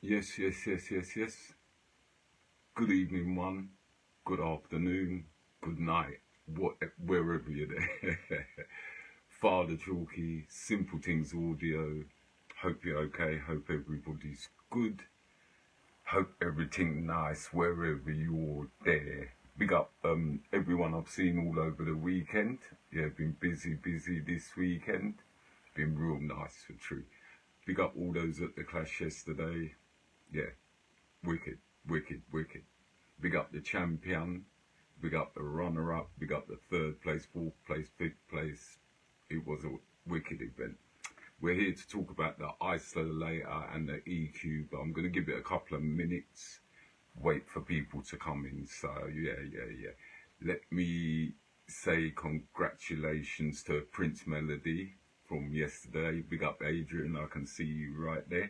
Yes, yes, yes, yes, yes. Good evening, one. Good afternoon. Good night. Wherever you're there. Father Chalky, Simple Things Audio. Hope you're okay. Hope everybody's good. Hope everything nice wherever you're there. Big up everyone I've seen all over the weekend. Yeah, been busy this weekend. Been real nice for true. Big up all those at the Clash yesterday. Yeah, wicked, wicked, wicked. Big up the champion, big up the runner-up, big up the third place, fourth place, fifth place. It was a wicked event. We're here to talk about the Isolator and the EQ, but I'm going to give it a couple of minutes, wait for people to come in. So, yeah. Let me say congratulations to Prince Melody from yesterday. Big up Adrian, I can see you right there.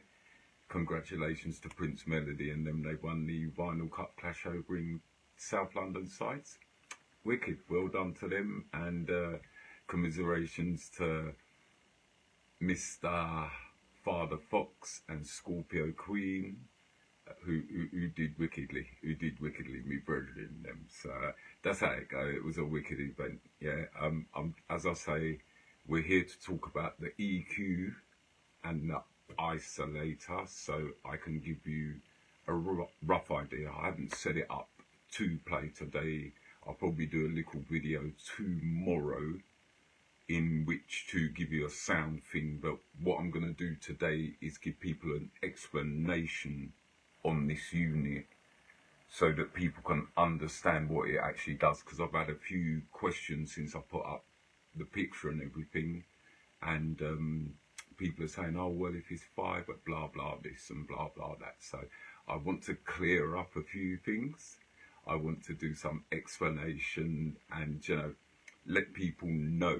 Congratulations to Prince Melody and them. They won the Vinyl Cup Clash over in South London sites. Wicked, well done to them, and commiserations to Mr. Father Fox and Scorpio Queen, who did wickedly, me brethren them. So that's how it goes. It was a wicked event. Yeah. As I say, we're here to talk about the EQ and the Isolator, so I can give you a rough idea. I haven't set it up to play today. I'll probably do a little video tomorrow in which to give you a sound thing, but what I'm going to do today is give people an explanation on this unit so that people can understand what it actually does, because I've had a few questions since I put up the picture and everything, and people are saying, oh, well, if it's 5, but blah, blah, this and blah, blah, that. So I want to clear up a few things. I want to do some explanation and, let people know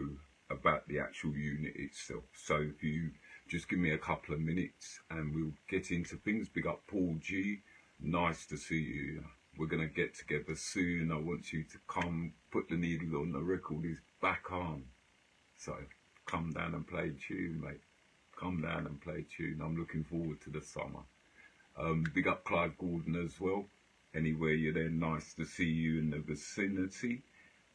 about the actual unit itself. So if you just give me a couple of minutes and we'll get into things. Big up Paul G. Nice to see you. We're going to get together soon. I want you to come, put the needle on the record is back on. So come down and play tune, mate. Come down and play tune. I'm looking forward to the summer. Big up Clive Gordon as well. Anywhere you're there, nice to see you in the vicinity.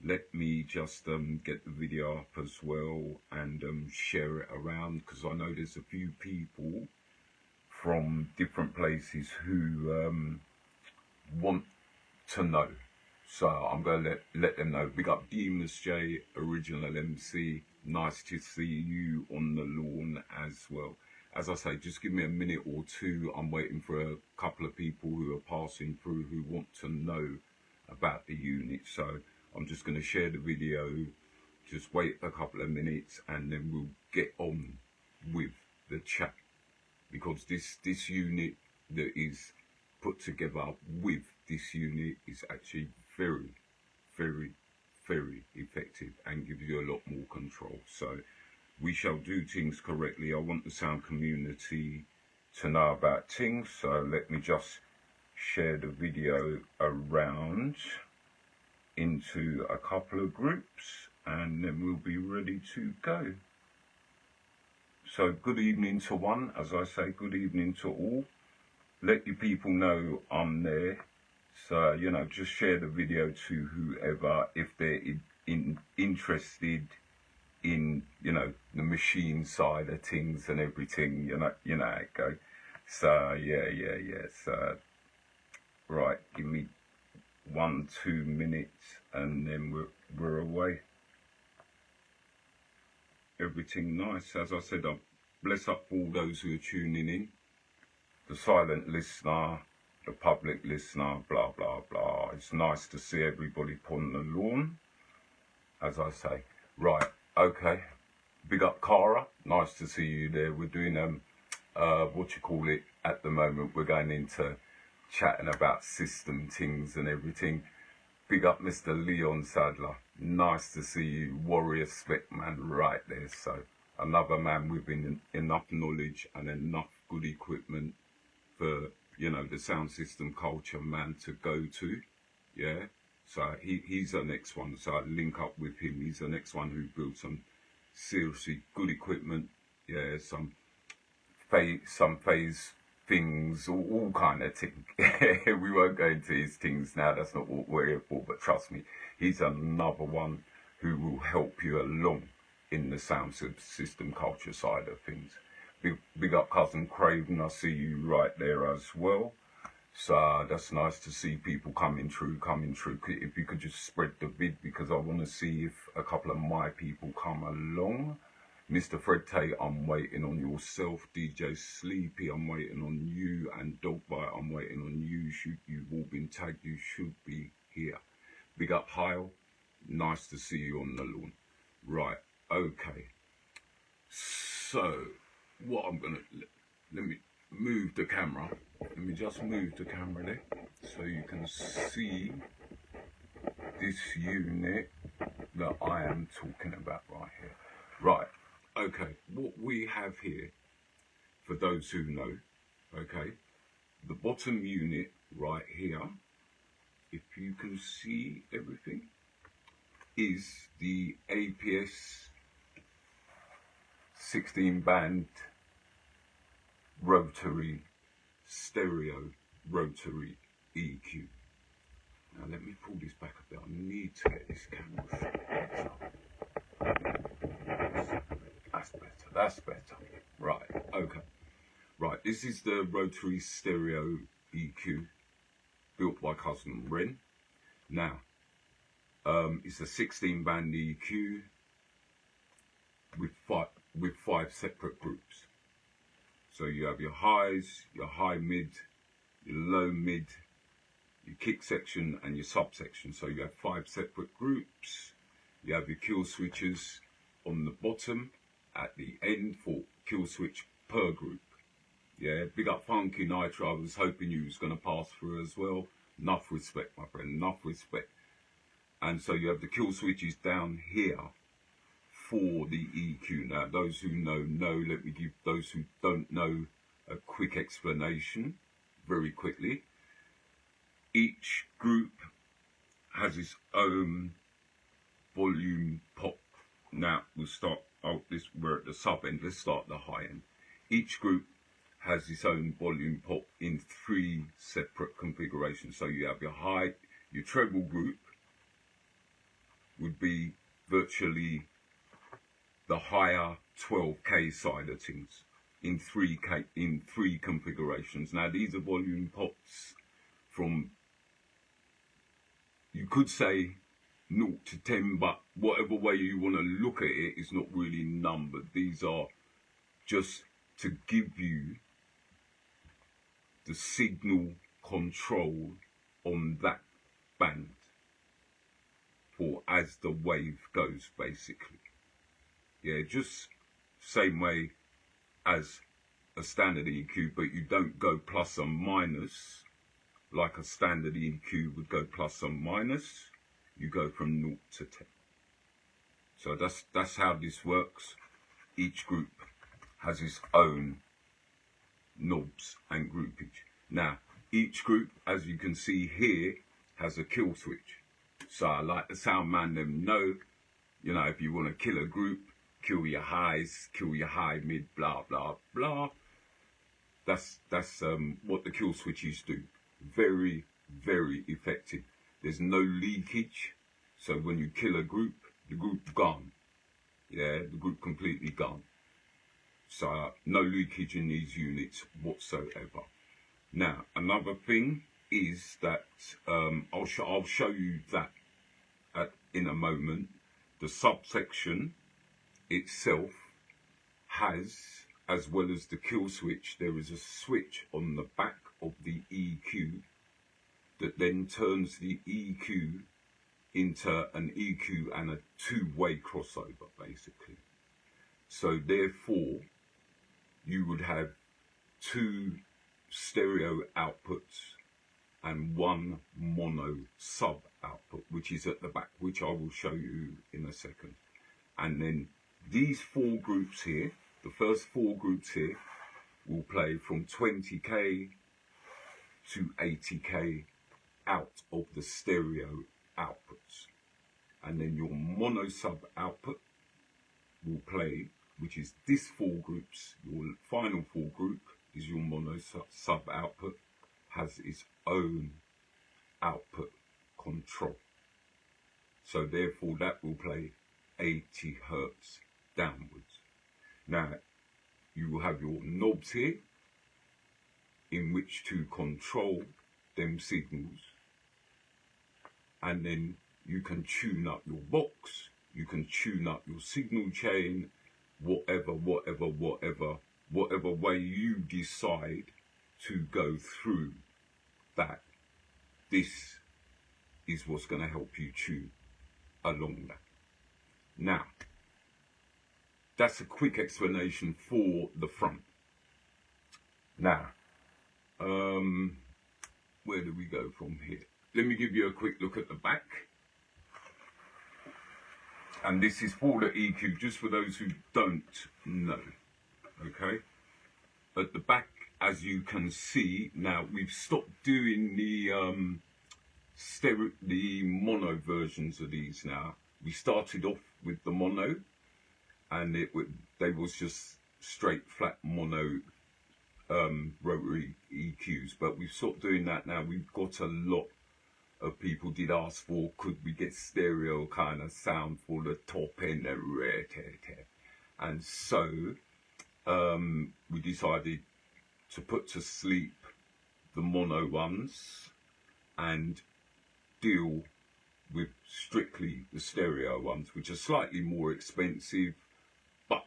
Let me just get the video up as well and share it around, because I know there's a few people from different places who want to know. So I'm going to let them know. Big up Demus J, original MC. Nice to see you on the lawn as well. As I say, just give me a minute or two. I'm waiting for a couple of people who are passing through who want to know about the unit. So I'm just going to share the video. Just wait a couple of minutes and then we'll get on with the chat. Because this unit that is put together with this unit is actually very, very, very effective and gives you a lot more control. So we shall do things correctly. I want the sound community to know about things, so let me just share the video around into a couple of groups and then we'll be ready to go. So good evening to one, as I say, good evening to all. Let your people know I'm there. So, just share the video to whoever if they're interested in, the machine side of things and everything, you know how it goes. So, yeah. So, right, give me 1-2 minutes and then we're away. Everything nice. As I said, I bless up all those who are tuning in. The silent listener, the public listener, blah, blah, blah. It's nice to see everybody on the lawn, as I say. Right, okay. Big up Cara, nice to see you there. We're doing, at the moment, we're going into chatting about system things and everything. Big up Mr. Leon Sadler, nice to see you. Warrior Spec man right there. So another man with enough knowledge and enough good equipment for, the sound system culture man to go to, yeah. So he's the next one, so I link up with him. He's the next one who built some seriously good equipment, yeah, some phase things, all kind of things. We won't go into his things now, that's not what we're here for, but trust me, he's another one who will help you along in the sound system culture side of things. Big up Cousin Craven, I see you right there as well. So that's nice to see people coming through. If you could just spread the vid, because I want to see if a couple of my people come along. Mr. Fred Tate, I'm waiting on yourself. DJ Sleepy, I'm waiting on you. And Dogbite, I'm waiting on you. You've all been tagged, you should be here. Big up Hyle, nice to see you on the lawn. Right, okay. So, what I'm going to, let me move the camera. Let me just move the camera there so you can see this unit that I am talking about right here. Right, okay, what we have here, for those who know, okay, the bottom unit right here, if you can see everything, is the APS 16 band rotary stereo rotary EQ. Now let me pull this back a bit. I need to get this camera up. That's better. Right, okay. Right, this is the rotary stereo EQ built by Cousin Ren. Now, it's a 16 band EQ with five separate groups. So you have your highs, your high mid, your low mid, your kick section and your subsection. So you have 5 separate groups. You have your kill switches on the bottom at the end for kill switch per group. Yeah, big up Funky Nitro. I was hoping you was going to pass through as well. Enough respect, my friend, enough respect. And so you have the kill switches down here for the EQ. Now, those who know. Let me give those who don't know a quick explanation very quickly. Each group has its own volume pop. Now, we'll start out we're at the sub end. Let's start the high end. Each group has its own volume pop in 3 separate configurations. So you have your high, your treble group would be virtually the higher 12K side of things in 3 configurations. Now these are volume pops from, you could say 0 to 10, but whatever way you want to look at it is not really numbered. These are just to give you the signal control on that band for as the wave goes, basically. Yeah, just same way as a standard EQ, but you don't go plus and minus like a standard EQ would go plus and minus. You go from 0 to 10. So that's how this works. Each group has its own knobs and groupage. Now, each group, as you can see here, has a kill switch. So I like the sound man them know, you know, if you want to kill a group, kill your highs, kill your high, mid, blah, blah, blah. That's what the kill switches do. Very, very effective. There's no leakage. So when you kill a group, the group gone. Yeah, the group completely gone. So no leakage in these units whatsoever. Now, another thing is that I'll show you that in a moment. The subsection itself has, as well as the kill switch, there is a switch on the back of the EQ that then turns the EQ into an EQ and a 2-way crossover, basically. So therefore, you would have 2 stereo outputs and 1 mono sub output, which is at the back, which I will show you in a second. And then these 4 groups here, the first 4 groups here, will play from 20K to 80K out of the stereo outputs. And then your mono sub output will play, which is this 4 groups, your final 4 group, is your mono sub output has its own output control. So therefore that will play 80 Hertz downwards. Now you will have your knobs here in which to control them signals, and then you can tune up your box, you can tune up your signal chain, whatever way you decide to go through that. This is what's going to help you tune along that. Now, that's a quick explanation for the front. Now, where do we go from here? Let me give you a quick look at the back. And this is for the EQ, just for those who don't know, okay? At the back, as you can see, now we've stopped doing the mono versions of these now. We started off with the mono, and they was just straight flat mono rotary EQs, but we've stopped doing that now. We've got a lot of people did ask for, could we get stereo kind of sound for the top end, and so we decided to put to sleep the mono ones and deal with strictly the stereo ones, which are slightly more expensive, but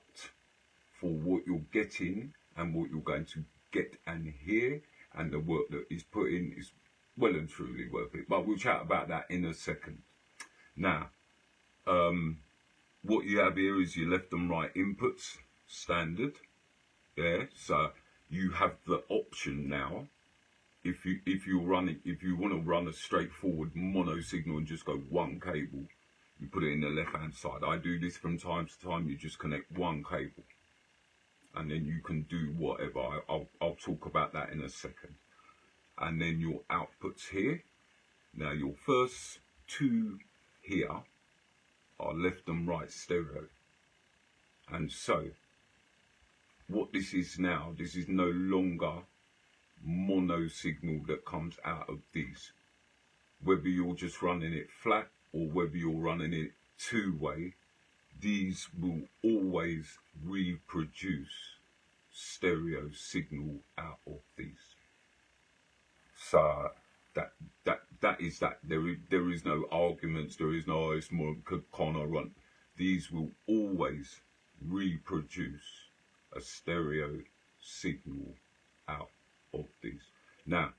for what you're getting and what you're going to get and hear, and the work that is put in, is well and truly worth it. But we'll chat about that in a second. Now, what you have here is your left and right inputs, standard. Yeah, so you have the option now. If you want to run a straightforward mono signal and just go one cable, you put it in the left hand side. I do this from time to time. You just connect one cable, and then you can do whatever. I'll talk about that in a second. And then your outputs here. Now your first two here are left and right stereo. And so what this is now, this is no longer mono signal that comes out of these. Whether you're just running it flat or whether you're running it two-way, these will always reproduce stereo signal out of these. So that is that. There is no arguments. There is no it's more can I run. These will always reproduce a stereo signal out of these. Now,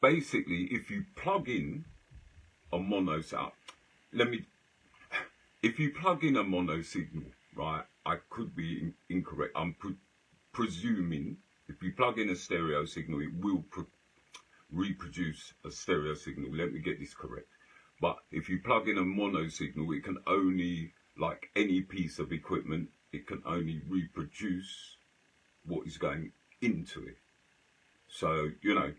basically, if you plug in a mono setup, if you plug in a mono signal, right? I could be incorrect. I'm presuming if you plug in a stereo signal, it will reproduce a stereo signal. Let me get this correct. But if you plug in a mono signal, it can only, like any piece of equipment, it can only reproduce what is going into it. So, you know,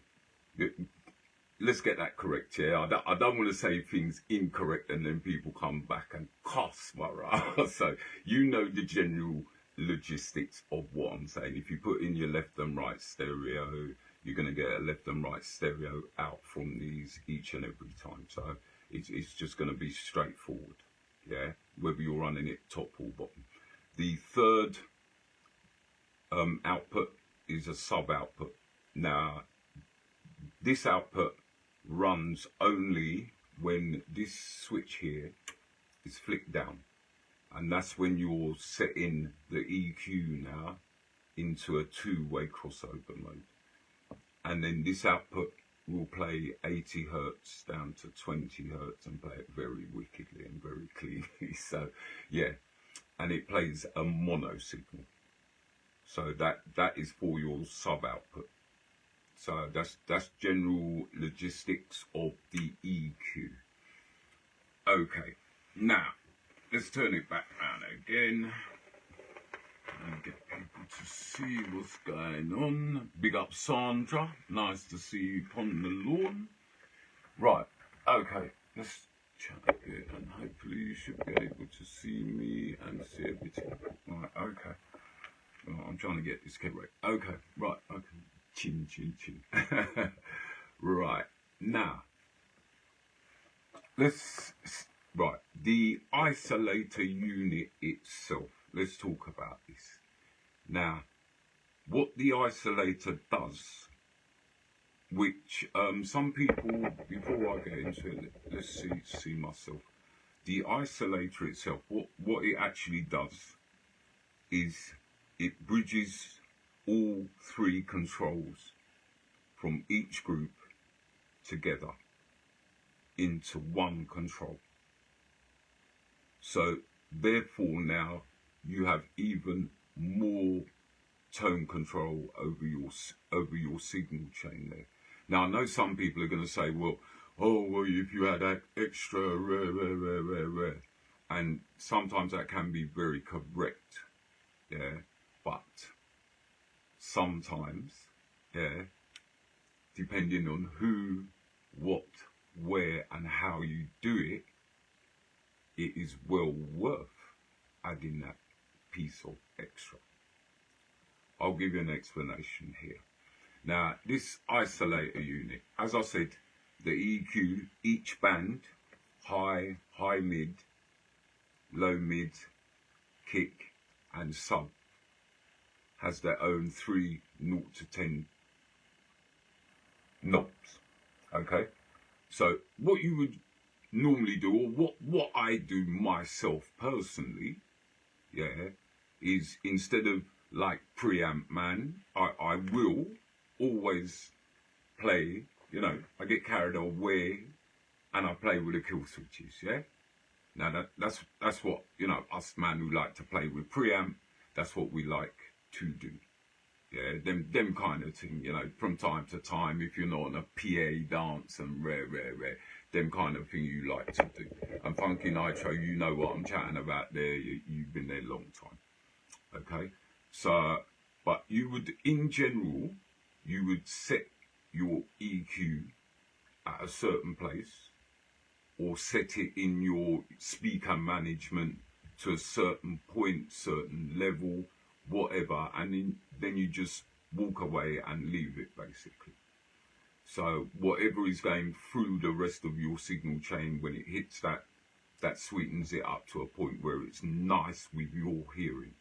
let's get that correct, yeah? I don't want to say things incorrect and then people come back and cuss, right? So, you know the general logistics of what I'm saying. If you put in your left and right stereo, you're going to get a left and right stereo out from these each and every time. So, it's just going to be straightforward, yeah? Whether you're running it top or bottom. The third output is a sub output. Now, this output runs only when this switch here is flicked down, and that's when you're setting the EQ now into a two-way crossover mode. And then this output will play 80 Hertz down to 20 Hertz and play it very wickedly and very cleanly. So yeah, and it plays a mono signal. So that is for your sub output. So that's general logistics of the EQ. Okay, now let's turn it back around again and get people to see what's going on. Big up Sandra, nice to see you on the lawn. Right, okay, let's chat again and hopefully you should be able to see me and see everything. Right, okay. I'm trying to get this correct. Okay, right, okay. Chin, chin, chin. Right, now, right, the isolator unit itself. Let's talk about this. Now, what the isolator does, which some people, before I get into it, let's see myself. The isolator itself, what it actually does is it bridges all three controls from each group together into one control. So therefore now you have even more tone control over your signal chain there. Now I know some people are going to say, well, if you had that extra rare, and sometimes that can be very correct, yeah, but sometimes, yeah, depending on who, what, where and how you do it, it is well worth adding that piece of extra. I'll give you an explanation here. Now, this isolator unit, as I said, the EQ, each band, high, high mid, low mid, kick and sub, has their own 3 0 to 10 knobs. Okay, so what you would normally do, or what I do myself personally, yeah, is instead of like preamp man, I will always play, you know, I get carried away and I play with the kill switches, yeah. Now that's what, you know, us man who like to play with preamp, that's what we like to do. Yeah, them kind of thing, you know, from time to time, if you're not on a PA dance and rare, them kind of thing you like to do. And Funky Nitro, you know what I'm chatting about there, you've been there a long time. Okay, so, but you would, in general, you would set your EQ at a certain place, or set it in your speaker management to a certain point, certain level, whatever, and then you just walk away and leave it basically. So whatever is going through the rest of your signal chain, when it hits that sweetens it up to a point where it's nice with your hearing.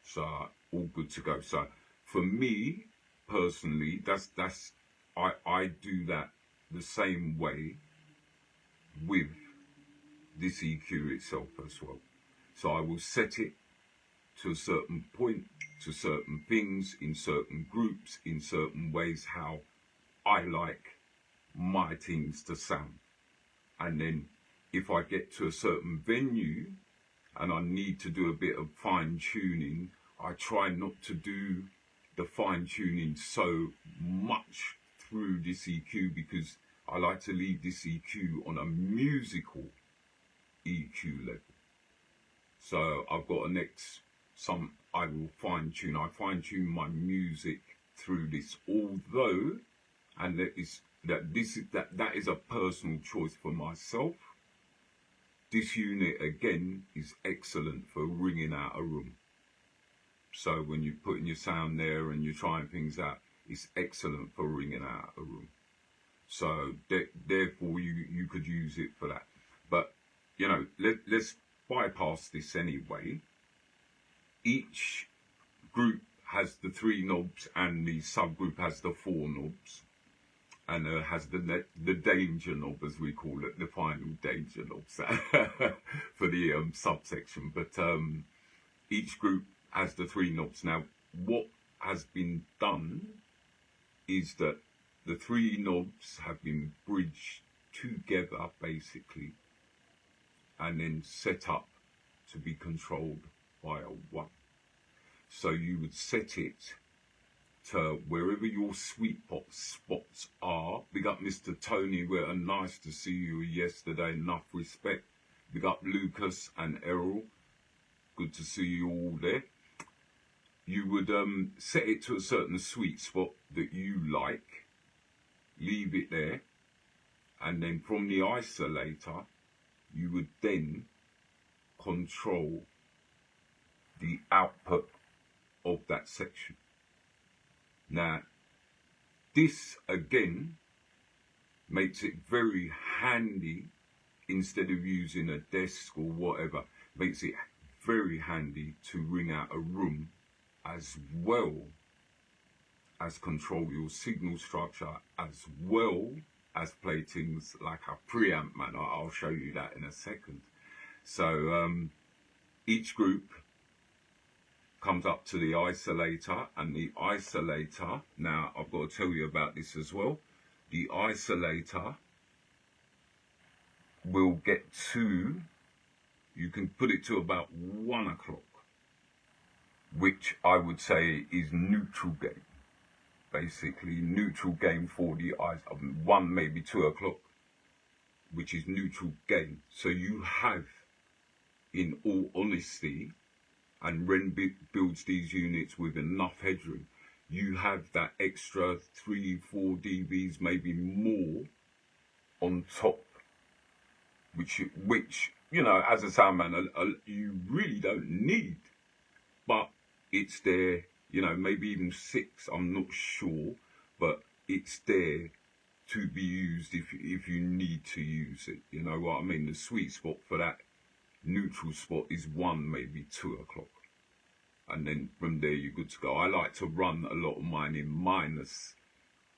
So all good to go. So for me personally, I do that the same way with this EQ itself as well. So I will set it to a certain point, to certain things, in certain groups, in certain ways, how I like my things to sound. And then if I get to a certain venue and I need to do a bit of fine tuning, I try not to do the fine tuning so much through this EQ, because I like to leave this EQ on a musical EQ level. So I've got I will fine tune. I fine tune my music through this, although, and that is a personal choice for myself. This unit again is excellent for ringing out a room. So when you're putting your sound there and you're trying things out, it's excellent for ringing out a room. So therefore you could use it for that. But you know, let's bypass this anyway. Each group has the 3 knobs and the subgroup has the 4 knobs, and has the danger knob, as we call it, the final danger knobs for the subsection. But each group has the 3 knobs. Now what has been done is that the 3 knobs have been bridged together basically, and then set up to be controlled by a 1. So you would set it to wherever your sweet spots are. Big up Mr. Tony, we're nice to see you yesterday, enough respect. Big up Lucas and Errol, good to see you all there. You would set it to a certain sweet spot that you like, leave it there, and then from the isolator you would then control the output of that section. Now, this again makes it very handy. Instead of using a desk or whatever, makes it very handy to ring out a room, as well as control your signal structure, as well as play things like a preamp, man. I'll show you that in a second. So each group comes up to the isolator, and the isolator, now I've got to tell you about this as well, the isolator will get to, you can put it to about 1 o'clock, which I would say is neutral game. Basically, neutral game for the eyes, 1, maybe 2 o'clock, which is neutral game. So you have, in all honesty, and Ren builds these units with enough headroom, you have that extra 3-4 dBs, maybe more, on top, which you know, as a sound man, you really don't need, but it's there. You know, maybe even 6, I'm not sure, but it's there to be used if you need to use it. You know what I mean? The sweet spot for that neutral spot is 1, maybe 2 o'clock. And then from there, you're good to go. I like to run a lot of mine in minus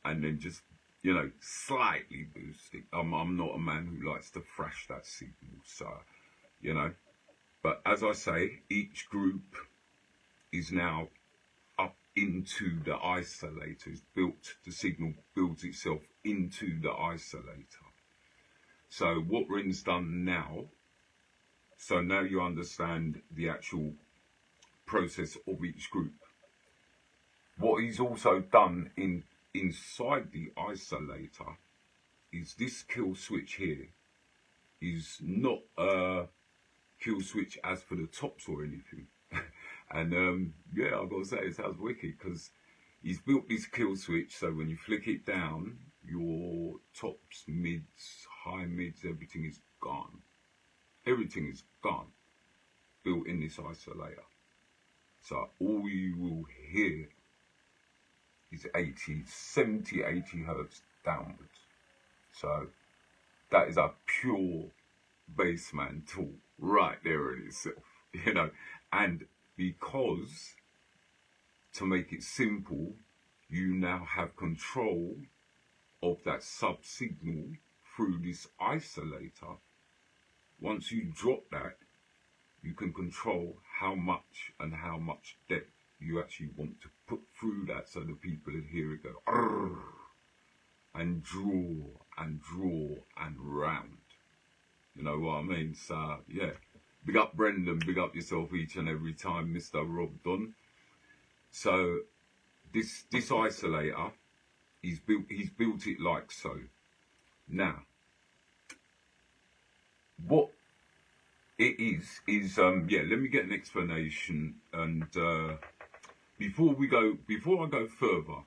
and then just, you know, slightly boost it. I'm not a man who likes to thrash that signal, so, you know. But as I say, each group is now up into the isolator. It's built, the signal builds itself into the isolator. So what Ren's done now, so now you understand the actual process of each group. What he's also done inside the isolator is this kill switch here is not a kill switch as for the tops or anything. And yeah, I've got to say, it sounds wicked because he's built this kill switch so when you flick it down, your tops, mids, high mids, everything is gone. Everything is gone, built in this isolator. So all you will hear is 70, 80 hertz downwards. So that is a pure bassman tool right there in itself, you know. And because, to make it simple, you now have control of that sub signal through this isolator. Once you drop that, you can control how much and how much depth you actually want to put through that, so the people that hear it go "Arr," and draw and draw and round. You know what I mean? So yeah, big up Brendan, big up yourself each and every time, Mr. Rob Don. So this isolator, he's built it like so. Now, what it is yeah, let me get an explanation, and before I go further,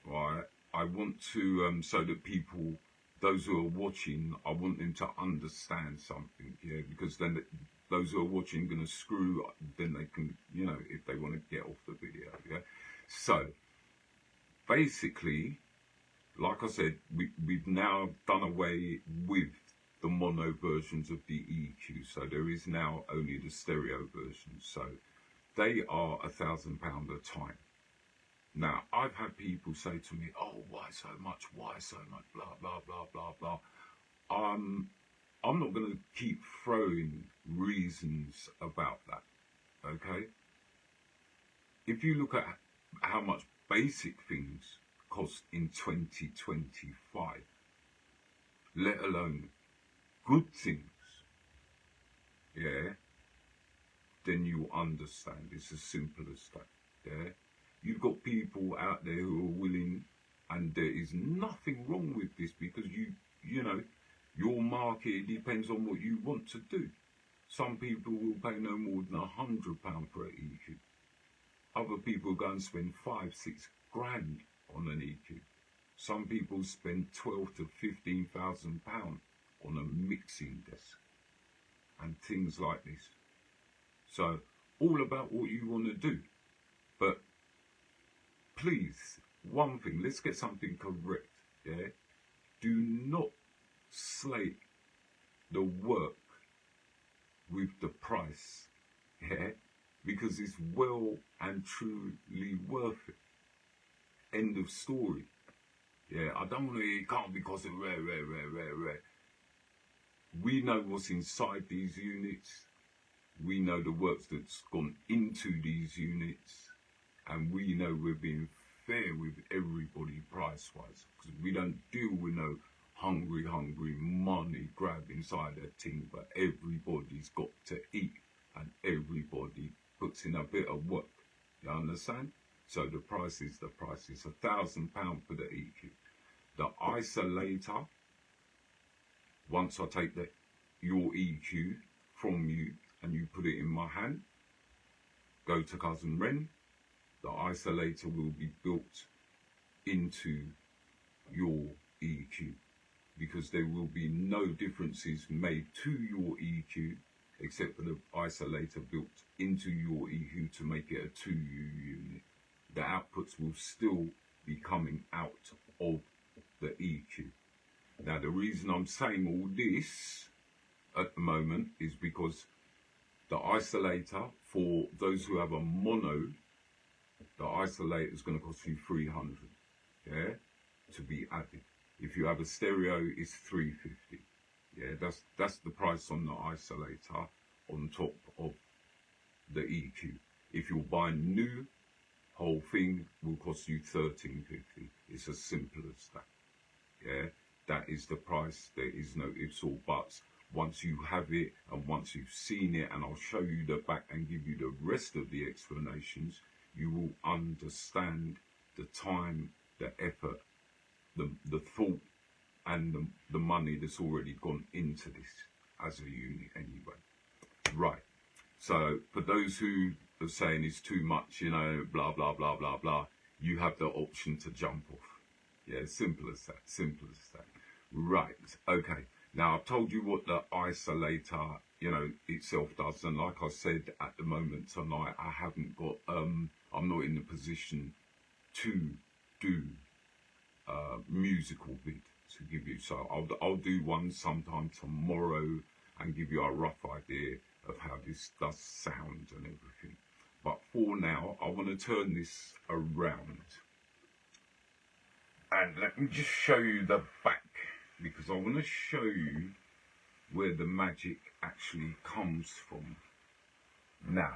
right, I want to so that people, those who are watching, I want them to understand something, yeah, because then those who are watching are going to screw, then they can, you know, if they want to get off the video, yeah. So basically, like I said, we've now done away with the mono versions of the EQ, so there is now only the stereo version. So they are £1,000 a time. Now, I've had people say to me, oh, why so much, blah, blah, blah, blah, blah. I'm not going to keep throwing reasons about that, okay? If you look at how much basic things cost in 2025, let alone good things, yeah, then you understand. It's as simple as that, yeah? You've got people out there who are willing, and there is nothing wrong with this, because you know, your market depends on what you want to do. Some people will pay no more than £100 for an EQ. Other people go and spend 5-6 grand on an EQ. Some people spend £12,000 to £15,000 on a mixing desk and things like this. So all about what you want to do. But please, one thing, let's get something correct, yeah? Do not slate the work with the price, yeah? Because it's well and truly worth it. End of story. Yeah, I don't want to, it can't because of rare. We know what's inside these units. We know the work that's gone into these units. And we know we're being fair with everybody price-wise. Because we don't deal with no hungry money grab inside that thing. But everybody's got to eat. And everybody puts in a bit of work. You understand? So the price is the price. It's £1,000 for the EQ. The isolator, once I take your EQ from you and you put it in my hand, go to Cousin Ren, the isolator will be built into your EQ, because there will be no differences made to your EQ except for the isolator built into your EQ to make it a 2U unit. The outputs will still be coming out of the EQ. Now the reason I'm saying all this at the moment is because the isolator, for those who have a mono, the isolator is going to cost you 300, yeah, to be added. If you have a stereo, it's 350. Yeah, that's the price on the isolator on top of the EQ. If you're buying new, whole thing will cost you 1350. It's as simple as that. Yeah, that is the price. There is no ifs or buts. Once you have it and once you've seen it, and I'll show you the back and give you the rest of the explanations, you will understand the time, the effort, the thought, and the money that's already gone into this as a unit anyway. Right. So for those who are saying it's too much, you know, blah, blah, blah, blah, blah, you have the option to jump off. Yeah, simple as that, simple as that. Right, okay. Now, I've told you what the isolator, you know, itself does. And like I said, at the moment tonight, I haven't got, I'm not in the position to do musical vid to give you. So I'll do one sometime tomorrow and give you a rough idea of how this does sound and everything. But for now, I want to turn this around. And let me just show you the back, because I want to show you where the magic actually comes from. Now,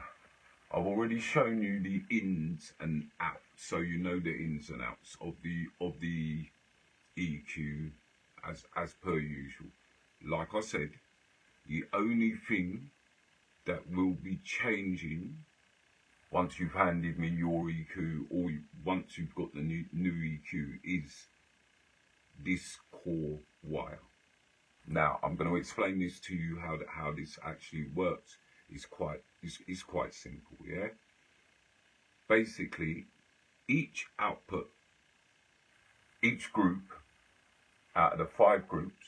I've already shown you the ins and outs, so you know the ins and outs of the EQ as per usual. Like I said, the only thing that will be changing once you've handed me your EQ, or once you've got the new EQ, is this core wire. Now, I'm going to explain this to you how this actually works. It's quite simple, yeah? Basically, each output, each group out of the 5 groups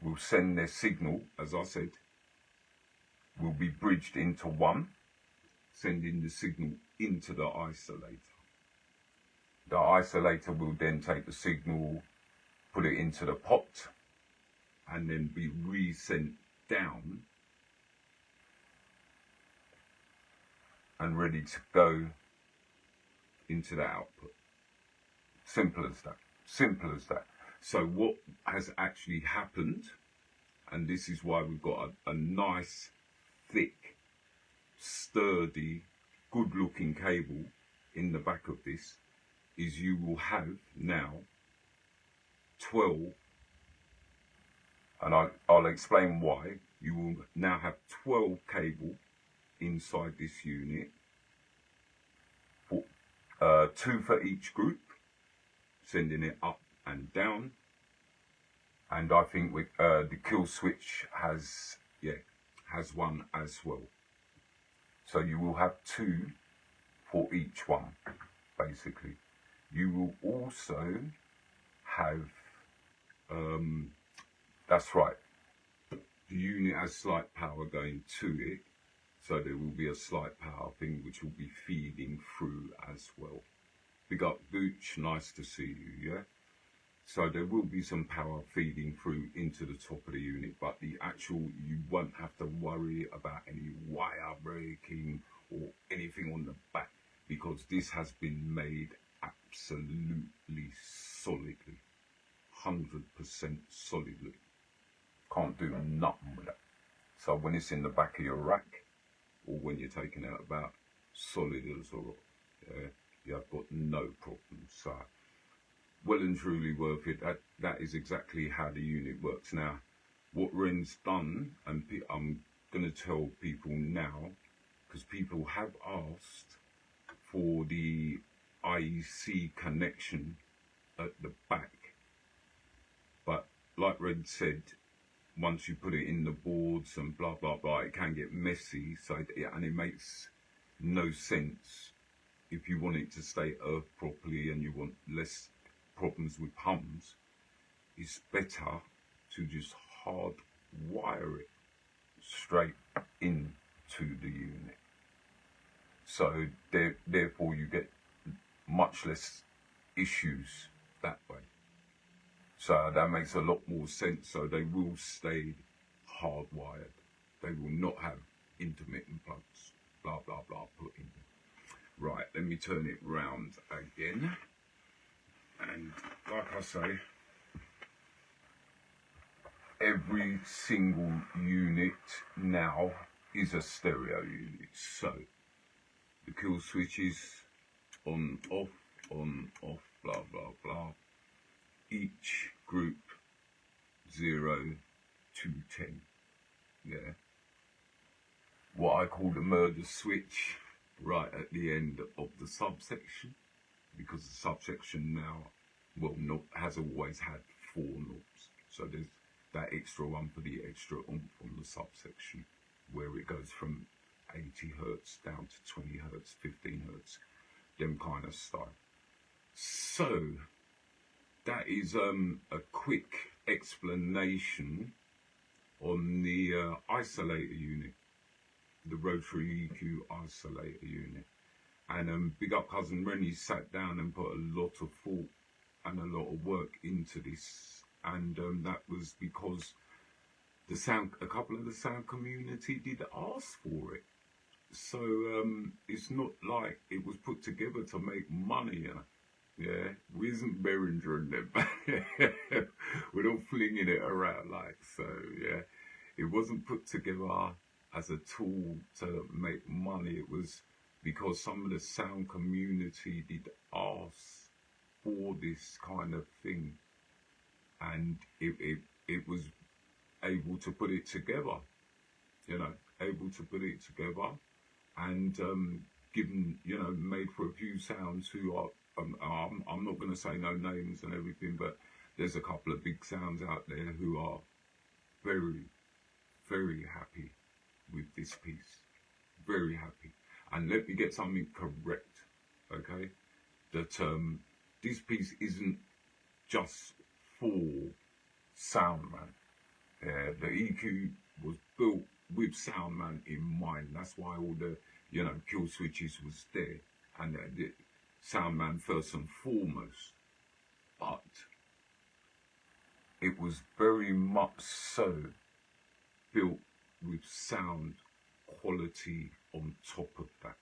will send their signal, as I said, will be bridged into one, sending the signal into the isolator. The isolator will then take the signal, put it into the pot, and then be resent down and ready to go into the output. Simple as that. Simple as that. So what has actually happened, and this is why we've got a nice, thick, sturdy, good-looking cable in the back of this, is you will have now 12, and I'll explain why. You will now have 12 cable inside this unit, for, 2 for each group, sending it up and down. And I think with the kill switch has one as well. So you will have 2 for each one, basically. You will also have, that's right, the unit has slight power going to it, So there will be a slight power thing which will be feeding through as well. Big up Booch, nice to see you, yeah? So there will be some power feeding through into the top of the unit, but the actual, you won't have to worry about any wire breaking or anything on the back, because this has been made absolutely solidly, 100% solidly. Can't do nothing with that. So when it's in the back of your rack, or when you're taking it about, solid as all, you've got no problems. So well and truly worth it. That is exactly how the unit works. Now, what Ren's done, and I'm going to tell people now, because people have asked for the IEC connection at the back, but like Red said, once you put it in the boards and blah blah blah, it can get messy. So and it makes no sense if you want it to stay earthed properly and you want less problems with hums. It's better to just hard wire it straight into the unit. So therefore you get much less issues that way. So that makes a lot more sense. So they will stay hardwired. They will not have intermittent plugs, blah, blah, blah, put in there. Right, let me turn it round again. And like I say, every single unit now is a stereo unit. So the kill switches on, off, blah, blah, blah. Each group 0 to 10, yeah. What I call the murder switch right at the end of the subsection, because the subsection now, well, has always had 4 knobs. So there's that extra one for the extra oomph on the subsection, where it goes from 80 hertz down to 20 hertz, 15 hertz, them kind of style. So that is a quick explanation on the isolator unit, the Rotary EQ Isolator unit. And big up cousin Rennie sat down and put a lot of thought and a lot of work into this, and that was because a couple of the sound community did ask for it. So it's not like it was put together to make money, yeah, we isn't Behringer and them. We're not flinging it around like so, yeah. It wasn't put together as a tool to make money. It was because some of the sound community did ask for this kind of thing, and it was able to put it together, able to put it together, and given, made for a few sounds who are, I'm not going to say no names and everything, but there's a couple of big sounds out there who are very, very happy with this piece. Very happy. And let me get something correct, okay? That this piece isn't just for Soundman. The EQ was built with Soundman in mind. That's why all the, kill switches was there. And the Soundman first and foremost, but it was very much so built with sound quality on top of that.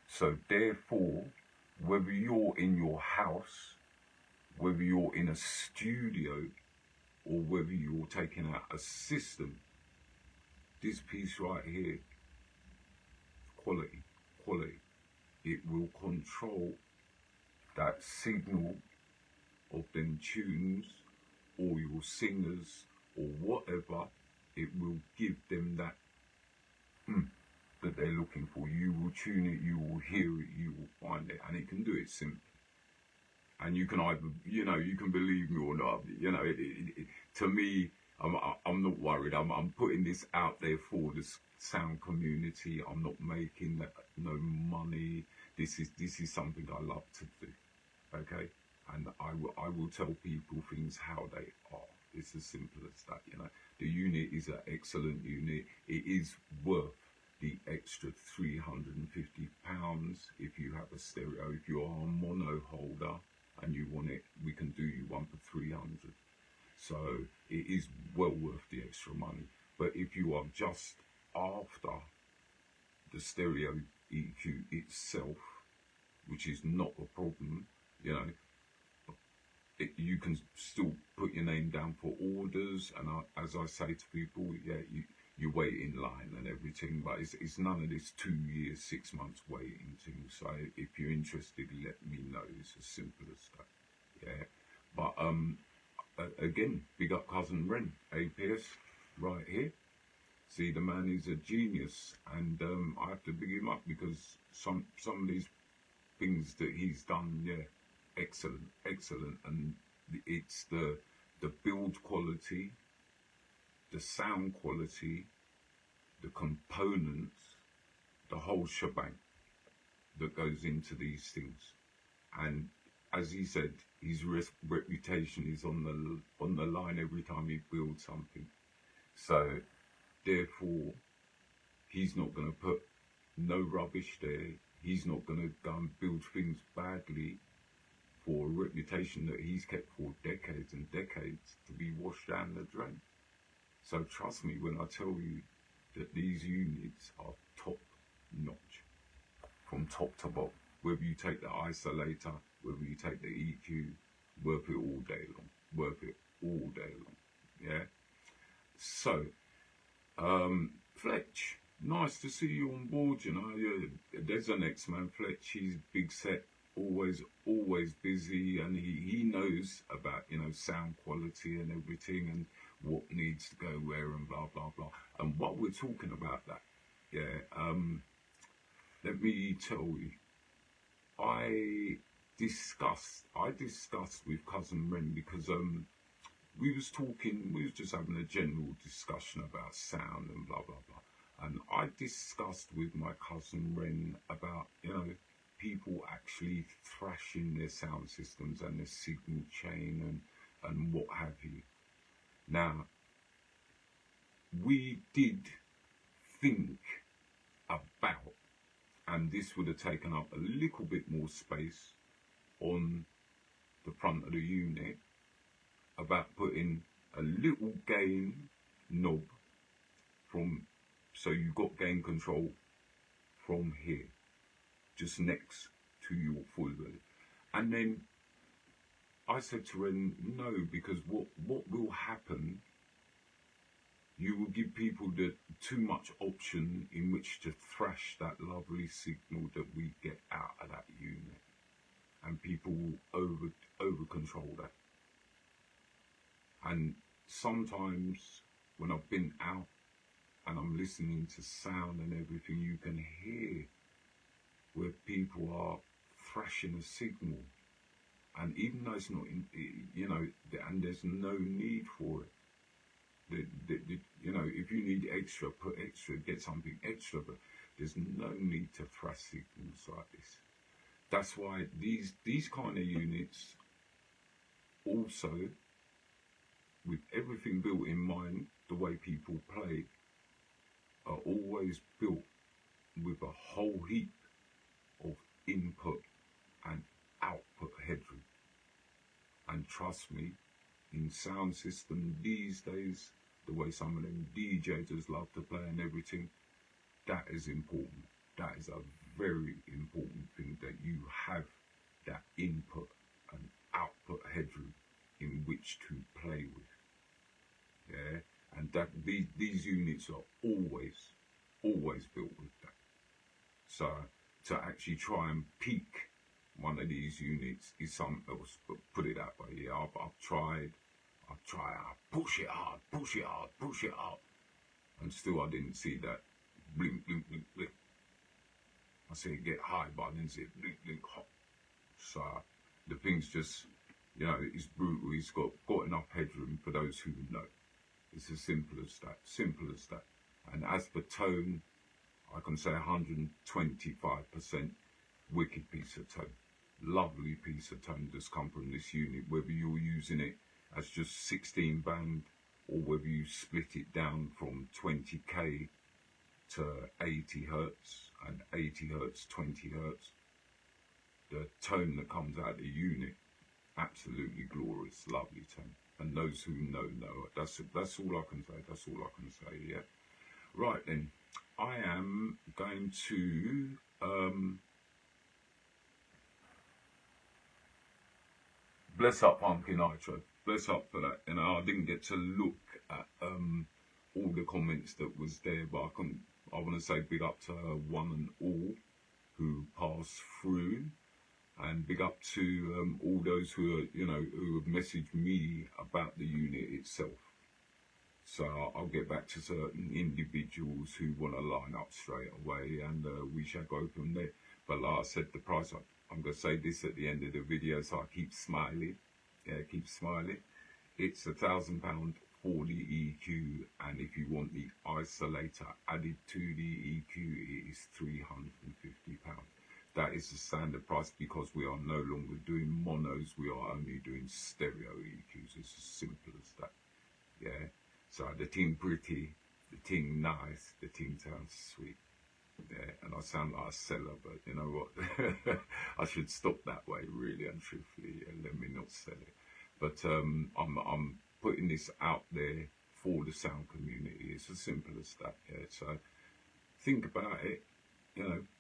So therefore, whether you're in your house, whether you're in a studio, or whether you're taking out a system, this piece right here, quality. It will control that signal of them tunes or your singers or whatever. It will give them that that they're looking for. You will tune it, you will hear it, you will find it, and it can do it simply. And you can either, you can believe me or not. To me, I'm not worried. I'm putting this out there for the sound community. I'm not making no money. This is something I love to do. Okay, and I will tell people things how they are. It's as simple as that. The unit is an excellent unit. It is worth the extra £350 if you have a stereo. If you are a mono holder and you want it, we can do you one for 300. So it is well worth the extra money. But if you are just after the stereo EQ itself, which is not a problem, you know, you can still put your name down for orders, and as I say to people, yeah, you wait in line and everything, but it's none of this 2 years, 6 months waiting thing. So if you're interested, let me know. It's as simple as that. Yeah, but again, big up cousin Ren, APS, right here. See, the man is a genius, and I have to big him up because some of these things that he's done, yeah, excellent, and it's the build quality, the sound quality, the components, the whole shebang that goes into these things. And as he said, his reputation is on the line every time he builds something. So therefore, he's not going to put no rubbish there. He's not going to go and build things badly for a reputation that he's kept for decades and decades to be washed down the drain. So trust me when I tell you that these units are top notch, from top to bottom. Whether you take the isolator, whether you take the EQ, worth it all day long. Worth it all day long. Yeah. So, Fletch, nice to see you on board. You know, there's the next man, Fletch. He's big set, always busy, and he knows about, you know, sound quality and everything, and what needs to go where, and blah blah blah. And what we're talking about that, yeah. Let me tell you, I discussed with cousin Ren because we was just having a general discussion about sound and blah blah blah, and I discussed with my cousin Ren about, you know, people actually thrashing their sound systems and their signal chain and what have you. Now, we did think about, and this would have taken up a little bit more space on the front of the unit, about putting a little gain knob so you got gain control from here, just next to your full belly. And then I said to her, no, because what will happen, you will give people too much option in which to thrash that lovely signal that we get out of that unit, and people will over control that. And sometimes when I've been out and I'm listening to sound and everything, you can hear where people are thrashing a signal, and even though it's not you know, and there's no need for it. You know, if you need extra, put extra, get something extra, but there's no need to thrash signals like this. That's why these kind of units, also with everything built in mind, the way people play, are always built with a whole heap of input and output headroom. And trust me, in sound system these days, the way some of them DJs love to play and everything, that is important. That is a very important thing, that you have that input and output headroom in which to play with. Yeah, and that these units are always built with that. So to actually try and peak one of these units is something else. But put it that way, yeah, I've tried, I push it hard, and still I didn't see that blink, blink, blink, blink. I see it get high, but I didn't see it blink, blink, hot. So the thing's just, you know, it's brutal. It's got enough headroom for those who know. It's as simple as that. And as for tone, I can say 125% wicked piece of tone. Lovely piece of tone that's come from this unit, whether you're using it as just 16 band or whether you split it down from 20k to 80 hertz and 80 hertz, 20 hertz. The tone that comes out of the unit, absolutely glorious, lovely tone. And those who know. That's all I can say. That's all I can say. Yeah. Right then, I am going to bless up Pumpkin Nitro. Bless up for that. I didn't get to look at all the comments that was there, but I want to say big up to one and all who passed through, and big up to all those who are, who have messaged me about the unit itself. So I'll get back to certain individuals who want to line up straight away, and we shall go from there. But like I said, the price, I'm going to say this at the end of the video, so I keep smiling. Yeah, keep smiling. It's £1,000 for the EQ, and if you want the isolator added to the EQ, it is £350. That is the standard price, because we are no longer doing monos, we are only doing stereo EQs. It's as simple as that. Yeah. So the thing pretty, the thing nice, the thing sounds sweet. Yeah, and I sound like a seller, but you know what? I should stop that way, really and truthfully. Yeah, let me not sell it. But I'm putting this out there for the sound community. It's as simple as that. Yeah. So think about it.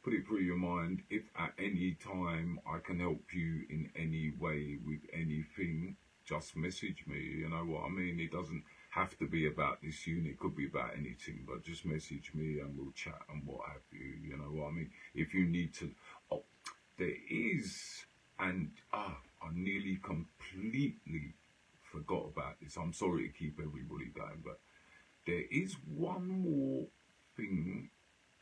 Put it through your mind. If at any time I can help you in any way with anything, just message me. You know what I mean? It doesn't have to be about this unit, it could be about anything, but just message me and we'll chat and what have you. You know what I mean? If you need to, there is, and I nearly completely forgot about this. I'm sorry to keep everybody going, but there is one more thing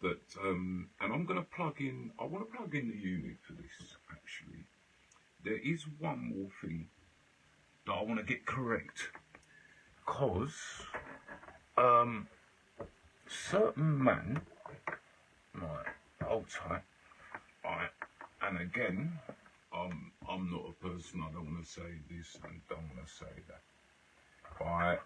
that, and I'm going to plug in, I want to plug in the unit for this actually. There is one more thing that I want to get correct. Because certain man, right, hold tight, right, and again, I'm not a person, I don't want to say this and don't want to say that, right,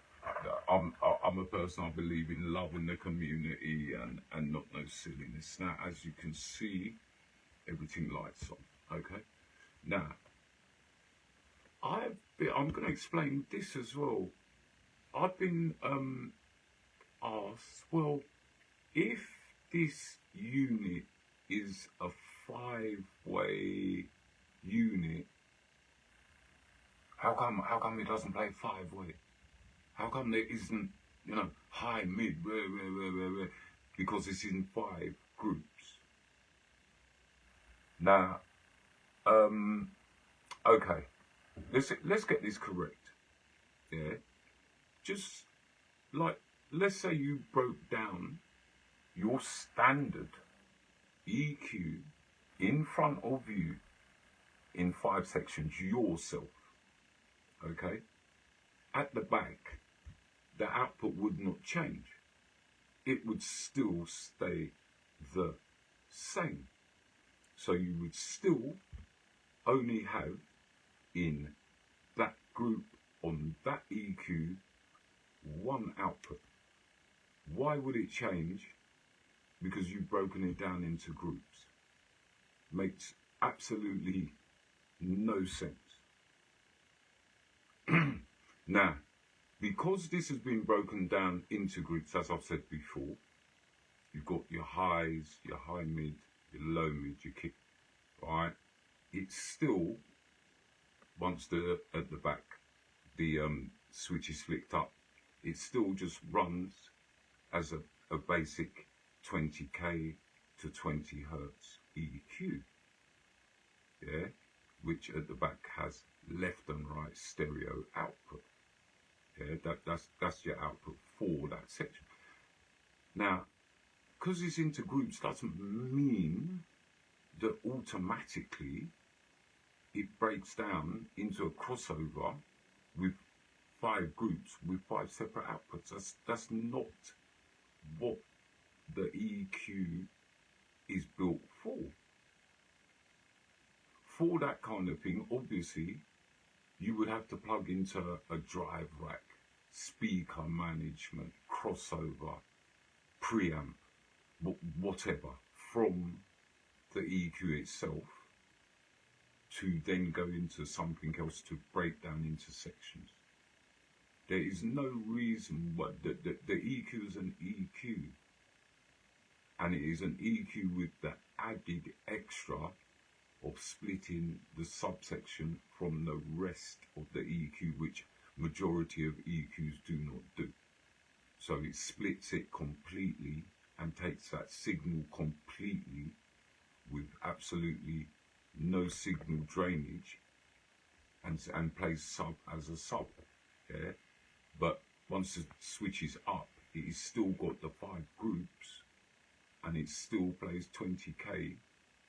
I'm a person, I believe in loving the community and not no silliness. Now, as you can see, everything lights on, okay? Now, I'm going to explain this as well. I've been asked, well, if this unit is a 5-way unit, how come it doesn't play 5-way? How come there isn't, high, mid, where? Because it's in 5 groups. Now, okay, let's get this correct. Yeah. Just like, let's say you broke down your standard EQ in front of you in 5 sections yourself, okay? At the back, the output would not change. It would still stay the same. So you would still only have in that group on that EQ one output. Why would it change? Because you've broken it down into groups. Makes absolutely no sense. Now, because this has been broken down into groups, as I've said before, you've got your highs, your high mid, your low mid, your kick, right? It's still, once at the back, the switch is flicked up, it still just runs as a basic 20k to 20 hertz EQ, yeah, which at the back has left and right stereo output. Yeah, that's your output for that section. Now, because it's into groups doesn't mean that automatically it breaks down into a crossover with 5 groups with 5 separate outputs. That's not what the EQ is built for. For that kind of thing, obviously, you would have to plug into a drive rack, speaker management, crossover, preamp, whatever from the EQ itself to then go into something else to break down into sections. There is no reason why the EQ is an EQ, and it is an EQ with the added extra of splitting the subsection from the rest of the EQ, which majority of EQs do not do. So it splits it completely and takes that signal completely with absolutely no signal drainage and plays sub as a sub. Yeah? But once the switch is up, it is still got the 5 groups, and it still plays 20k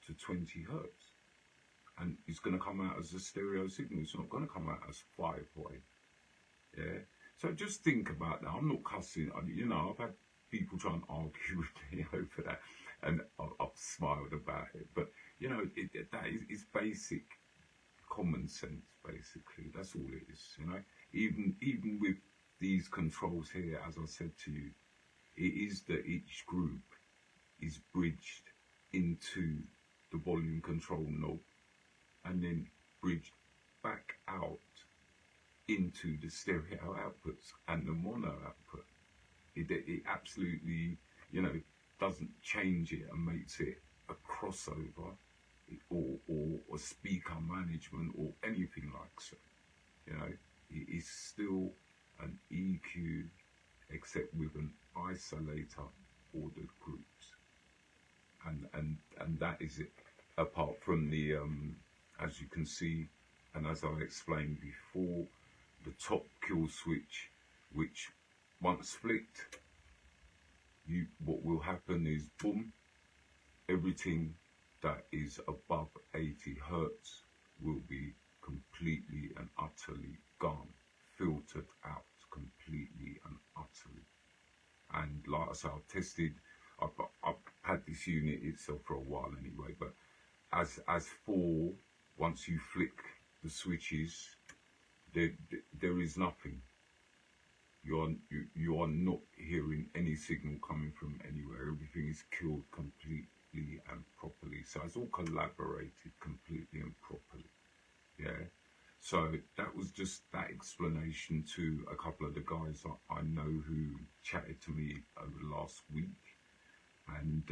to 20 hertz, and it's going to come out as a stereo signal. It's not going to come out as 5-way. Yeah. So just think about that. I'm not cussing. You know, I've had people try and argue with me over that, and I've smiled about it. But you know, that is basic common sense. Basically, that's all it is. You know, even with these controls here, as I said to you, it is that each group is bridged into the volume control knob and then bridged back out into the stereo outputs and the mono output. It absolutely, you know, doesn't change it and makes it a crossover or speaker management or anything like so. You know, it is still an EQ except with an isolator ordered groups, and that is it. Apart from the as you can see, and as I explained before, the top kill switch, which once flicked, what will happen is boom, everything that is above 80 hertz will be completely and utterly gone, filtered out completely and utterly. And like I said, I've tested, I've had this unit itself for a while anyway, but as for once you flick the switches, there is nothing. You are not hearing any signal coming from anywhere. Everything is killed completely and properly. So it's all collaborated completely and properly. Yeah. So that was just that explanation to a couple of the guys I know who chatted to me over the last week. And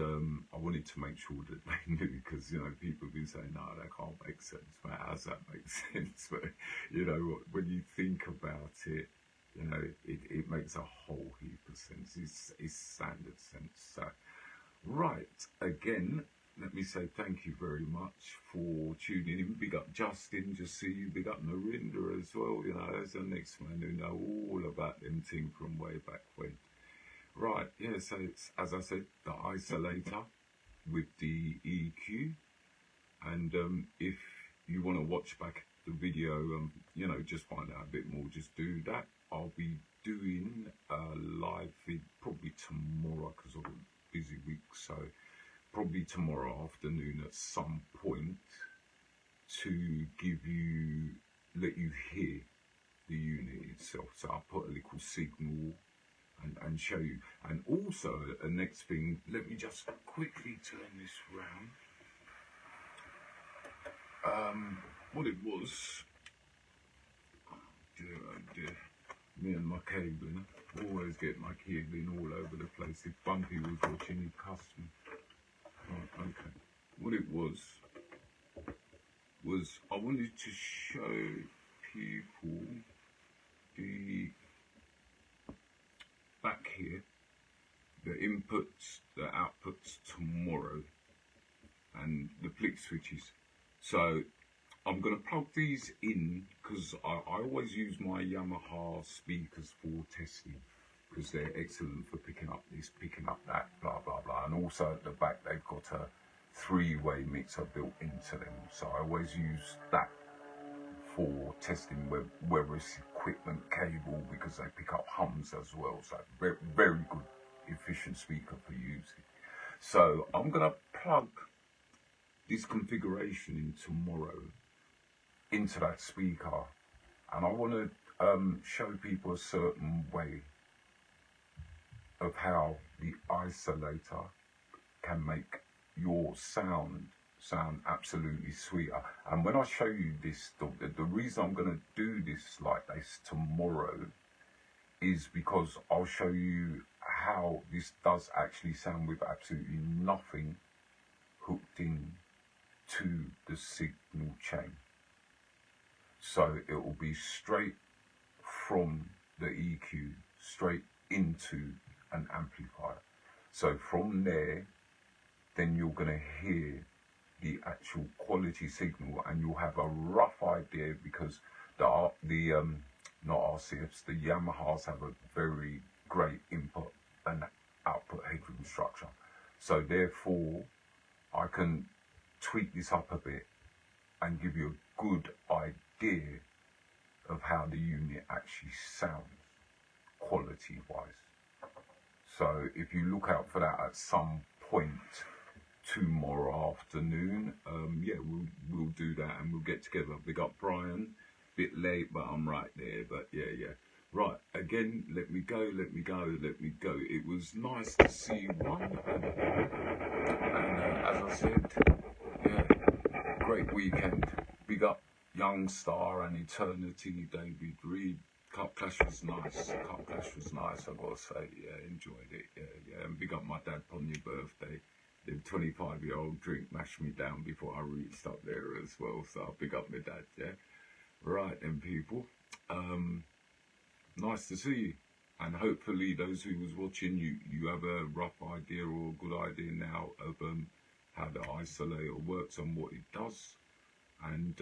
I wanted to make sure that they knew, because, you know, people have been saying, no, that can't make sense. But how does that make sense? But, you know, when you think about it, you know, it makes a whole heap of sense. It's standard sense. So, right, again, let me say thank you very much for tuning in. Big up Justin, just see you. Big up Narinda as well. You know, there's the next man who know all about them things from way back when. Right, yeah, so it's, as I said, the isolator with the EQ. And if you want to watch back the video, you know, just find out a bit more, just do that. I'll be doing a live feed probably tomorrow, because I've got a busy week. So probably tomorrow afternoon at some point to let you hear the unit itself. So I'll put a little signal and show you. And also, the next thing, let me just quickly turn this round. What it was, oh dear, me and my cabling, always get my cabling all over the place. If Bumpy was watching, he'd cuss me. Right, okay. What it was I wanted to show people the back here, the inputs, the outputs tomorrow, and the flick switches. So I'm going to plug these in, because I always use my Yamaha speakers for testing, because they're excellent for picking up this, picking up that, blah blah blah. And also at the back they've got a 3-way mixer built into them, so I always use that for testing whether it's equipment cable, because they pick up hums as well. So very, very good, efficient speaker for using. So I'm going to plug this configuration in tomorrow into that speaker, and I want to show people a certain way of how the isolator can make your sound absolutely sweeter. And when I show you this, the reason I'm going to do this like this tomorrow is because I'll show you how this does actually sound with absolutely nothing hooked in to the signal chain. So it will be straight from the EQ straight into an amplifier. So from there, then you're going to hear the actual quality signal, and you'll have a rough idea, because not RCFs, the Yamahas have a very great input and output headroom structure. So therefore, I can tweak this up a bit and give you a good idea of how the unit actually sounds quality wise. So if you look out for that at some point tomorrow afternoon, yeah, we'll do that and we'll get together. Big up Brian, bit late, but I'm right there. But yeah. Right, again, let me go. It was nice to see you, one. And as I said, yeah, great weekend. Big up Young Star and Eternity, David Reed. Cup Clash was nice. I've got to say. Yeah, enjoyed it. Yeah. And big up my dad on your birthday. The 25-year-old drink mashed me down before I reached up there as well. So I'll big up my dad, yeah. Right then, people. Nice to see you. And hopefully those who was watching, you have a rough idea or a good idea now of how the isolator works and what it does. And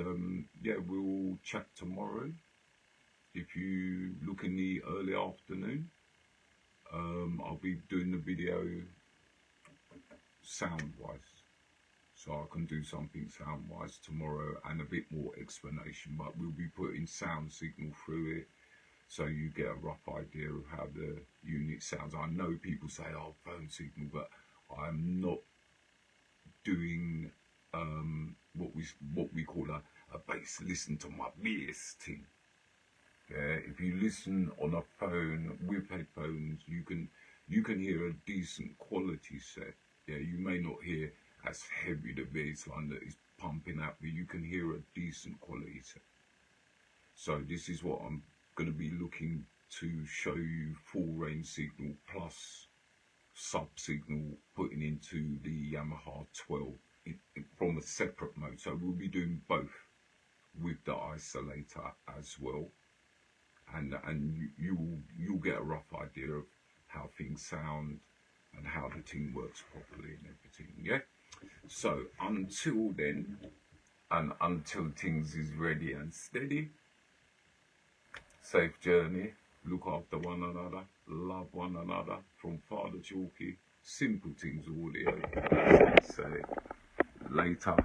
yeah, we'll chat tomorrow. If you look in the early afternoon, I'll be doing the video sound-wise. So I can do something sound-wise tomorrow and a bit more explanation, but we'll be putting sound signal through it so you get a rough idea of how the unit sounds. I know people say, oh, phone signal, but I'm not doing what we call a bass listen to my bass thing. Yeah, if you listen on a phone with headphones, you can hear a decent quality set. Yeah, you may not hear as heavy the bass line that is pumping out, but you can hear a decent quality set. So this is what I'm going to be looking to show you: full range signal plus sub signal putting into the Yamaha 12 from a separate mode. So we'll be doing both with the isolator as well, and you'll get a rough idea of how things sound and how the thing works properly and everything. Yeah. So until then, and until things is ready and steady, safe journey, look after one another, love one another. From Father Chalky, Simple Things Audio. So later.